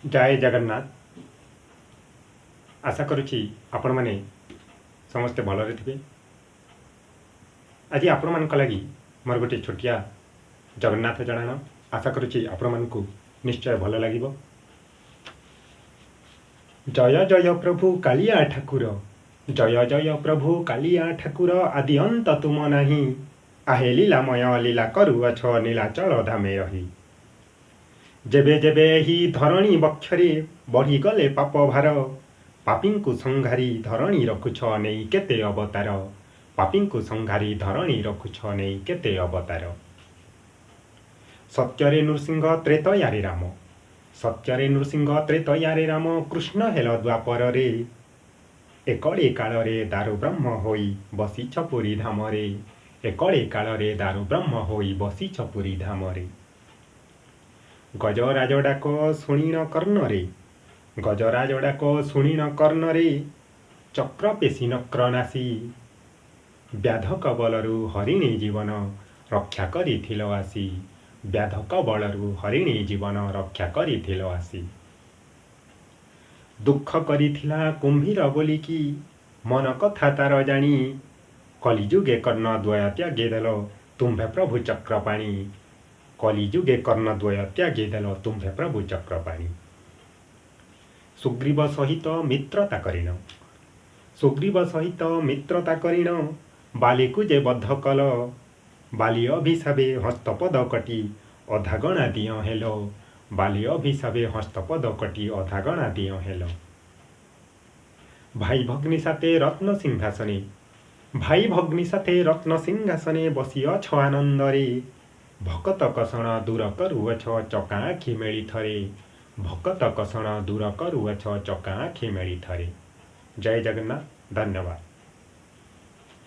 जय जगन्नाथ। आशा करुच्ची आपण मैंने समस्ते भलरे थे। आज आपण मान लगी मोर गोटे छोटिया जगन्नाथ जनान। आशा करुच्ची आपण मानकु निश्चय भल लगिब। जय जय प्रभु कालिया ठाकुर, जय जय प्रभु कालिया ठाकुर, आदि अंत तुम नहीं, आहे लीलामय लीला करुअछ नीलाचल धामे रही। जेबे जेबे ही धरणी बक्षरे बढ़ी गले पाप भार, पापींकु संघारी धरणी रखुछ नहीं केते अवतार, पापींकु संघारी धरणी रखुछ नहीं केते अवतार। सत्यरे नृसिंह त्रेतयारे राम, सत्यरे नृसिंह त्रेतयारे राम, कृष्ण हेल द्वापर रे, एकड़े काल रे दारु ब्रह्म होई बसीछ पुरी धाम रे, एकड़े काल रे दारु ब्रह्म होई बसीछ पुरी धाम रे। गजराज डाक शुणीन कर्ण रे, गजराज डाक शुणीन कर्ण रे, चक्र पेशी नक्र नासी, व्याधक बलरु हरिणी जीवन रक्षा करिथिल आसी, व्याधक बलरु हरिणी जीवन रक्षा करिथिल आसी। दुख करिथिला कुंभीर बोलिकी मन कथा तार जानी, कलिजुगे कर्ण द्वय त्यागे देल तुम्भे प्रभु चक्रपाणी, कलिजुगे कर्ण द्वय त्यागे देल तुम्भे प्रभु चक्रपाणी। सुग्रीव सहित मित्रता करिण, सुग्रीव सहित मित्रता करिण, बालीकु जे बद्ध कल, बाली अभिशापे हस्तपद कटी अधागणा दिय हेल, बाली अभिशापे हस्तपद कटी अधागणा दिय हेल। भाई भग्नी साथे रत्न सिंहासने, भाई भग्नी साथे रत्न सिंहासने बसिअछ आनंदरे, भकत कषण दूर करुअछ चका आखि मेली थरे, भकत कषण दूर करुअछ चका आखि मेली थरे। जय जगन्नाथ। धन्यवाद।